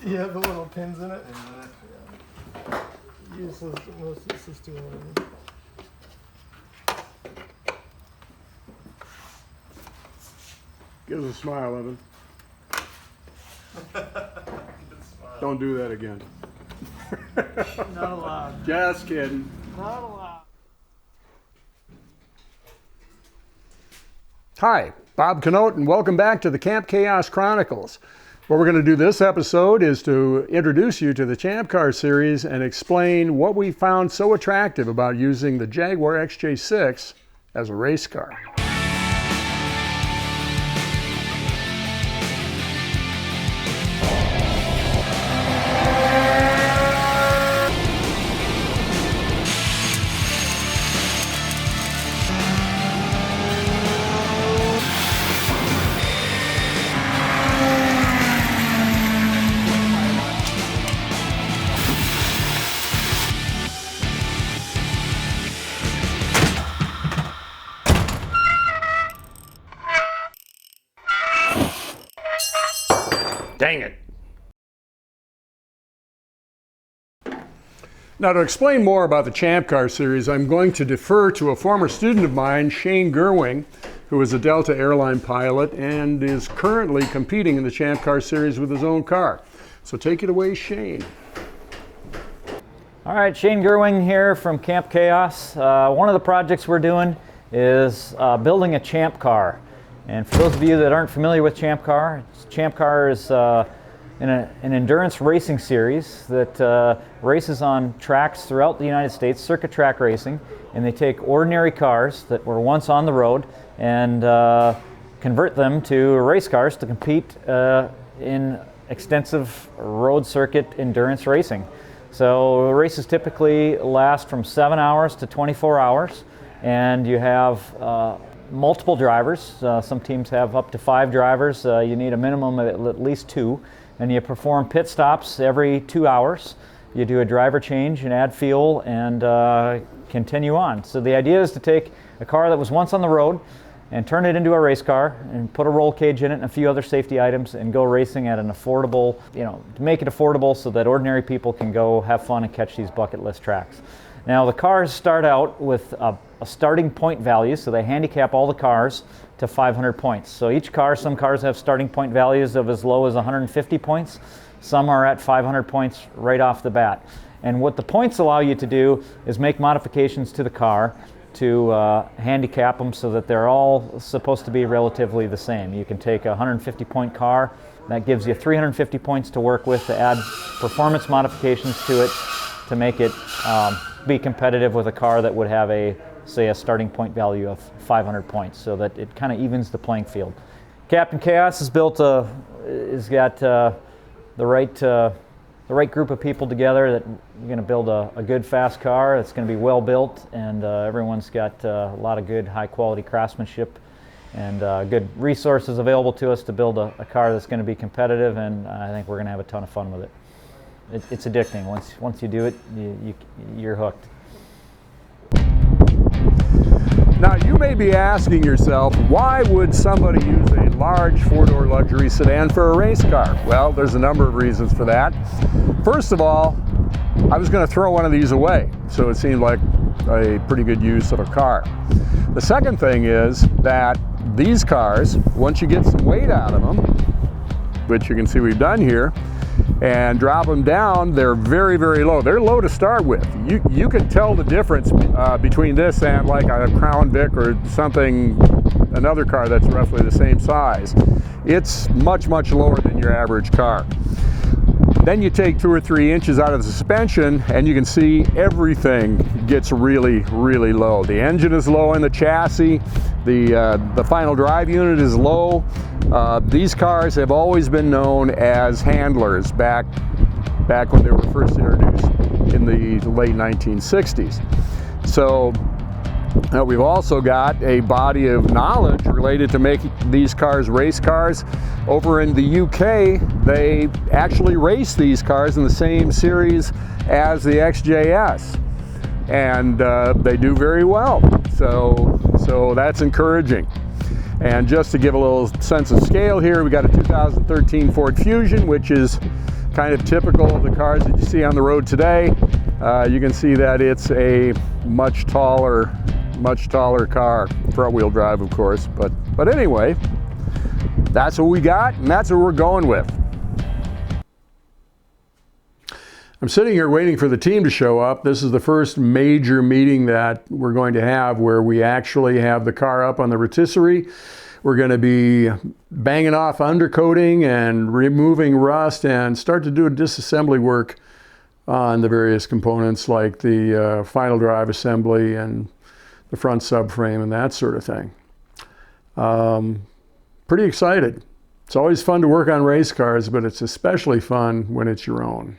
You have the little pins in it? Yeah. Useless, most useless tool. Give us a smile, Evan. Don't do that again. Not allowed. Just kidding. Not allowed. Hi, Bob Canote, and welcome back to the Camp Chaos Chronicles. What we're going to do this episode is to introduce you to the Champ Car series and explain what we found so attractive about using the Jaguar XJ6 as a race car. Dang it. Now, to explain more about the Champ Car series, I'm going to defer to a former student of mine, Shane Gerwing, who is a Delta airline pilot and is currently competing in the Champ Car series with his own car. So take it away, Shane. All right, Shane Gerwing here from Camp Chaos. One of the projects we're doing is building a Champ Car. And for those of you that aren't familiar with Champ Car is an endurance racing series that races on tracks throughout the United States, circuit track racing, and they take ordinary cars that were once on the road and convert them to race cars to compete in extensive road circuit endurance racing. So races typically last from 7 hours to 24 hours, and you have multiple drivers. Some teams have up to 5 drivers. You need a minimum of at least 2, and you perform pit stops every 2 hours. You do a driver change and add fuel and continue on. So the idea is to take a car that was once on the road and turn it into a race car and put a roll cage in it and a few other safety items and go racing at an affordable, to make it affordable so that ordinary people can go have fun and catch these bucket list tracks. Now the cars start out with a starting point value, so they handicap all the cars to 500 points. So each car, some cars have starting point values of as low as 150 points. Some are at 500 points right off the bat. And what the points allow you to do is make modifications to the car to handicap them so that they're all supposed to be relatively the same. You can take a 150 point car, that gives you 350 points to work with to add performance modifications to it to make it be competitive with a car that would have a starting point value of 500 points, so that it kind of evens the playing field. Captain Chaos has got the right group of people together that are going to build a good, fast car that's going to be well built, and everyone's got a lot of good, high quality craftsmanship and good resources available to us to build a car that's going to be competitive, and I think we're going to have a ton of fun with it. It's addicting. Once you do it, you're hooked. Now, you may be asking yourself, why would somebody use a large 4-door luxury sedan for a race car? Well, there's a number of reasons for that. First of all, I was going to throw one of these away, so it seemed like a pretty good use of a car. The second thing is that these cars, once you get some weight out of them, which you can see we've done here, and drop them down, they're very, very low. They're low to start with. You can tell the difference between this and like a Crown Vic or something, another car that's roughly the same size. It's much, much lower than your average car. Then you take 2 or 3 inches out of the suspension and you can see everything gets really, really low. The engine is low in the chassis. The final drive unit is low. These cars have always been known as handlers back when they were first introduced in the late 1960s. So we've also got a body of knowledge related to making these cars race cars. Over in the UK, they actually race these cars in the same series as the XJS, and they do very well. So that's encouraging. And just to give a little sense of scale here, we got a 2013 Ford Fusion, which is kind of typical of the cars that you see on the road today. You can see that it's a much taller car, front-wheel drive, of course. But anyway, that's what we got, and that's what we're going with. I'm sitting here waiting for the team to show up. This is the first major meeting that we're going to have where we actually have the car up on the rotisserie. We're going to be banging off undercoating and removing rust and start to do a disassembly work on the various components like the final drive assembly and the front subframe and that sort of thing. Pretty excited. It's always fun to work on race cars, but it's especially fun when it's your own.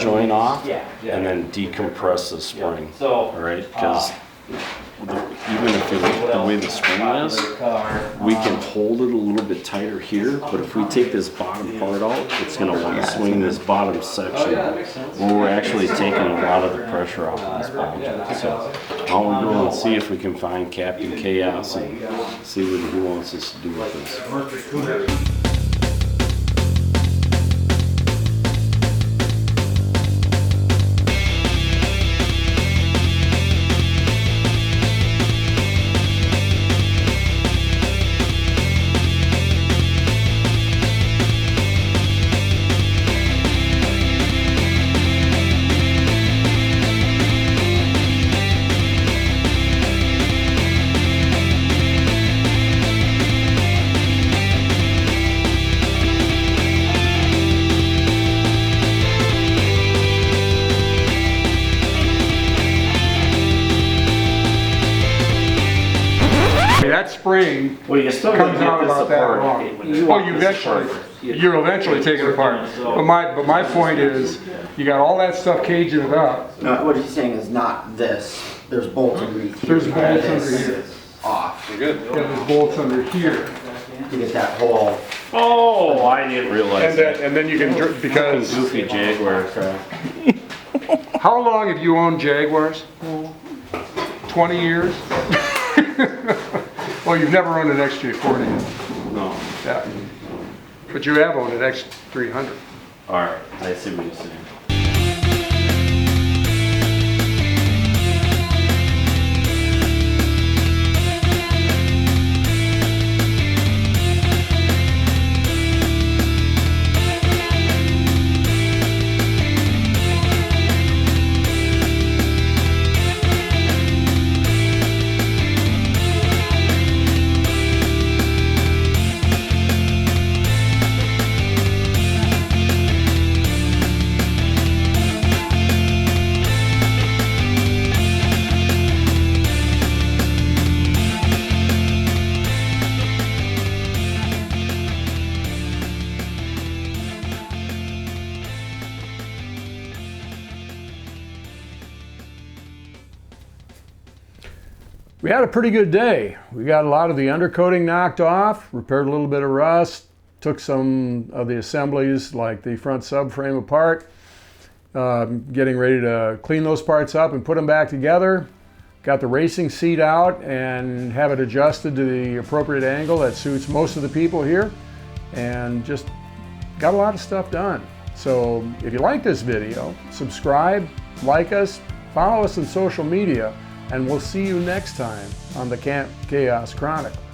joint off and then decompress the spring. All right, because even if you look at the way the spring is, we can hold it a little bit tighter here, but if we take this bottom part out, it's going to want to swing this bottom section where we're actually taking a lot of the pressure off of this bottom joint. So I'll go and see if we can find Captain Chaos and see what he wants us to do with this. That spring well, you still comes out about that long. You'll eventually take it apart. But my point is, you got all that stuff caging it up. No, what he's saying is not this. There's bolts underneath here. There's bolts under here. Off. You're good. Yeah, there's bolts under here. To get that whole. Oh, I didn't realize that. And then you can, because... Goofy Jaguar car. How long have you owned Jaguars? 20 years? Well, you've never owned an XJ40. No. Yeah. But you have owned an X300. All right, I see what you're saying. We had a pretty good day. We got a lot of the undercoating knocked off, repaired a little bit of rust, took some of the assemblies like the front subframe apart, getting ready to clean those parts up and put them back together. got the racing seat out and have it adjusted to the appropriate angle that suits most of the people here, and just got a lot of stuff done. So if you like this video, subscribe, like us, follow us on social media, and we'll see you next time on the Camp Chaos Chronicle.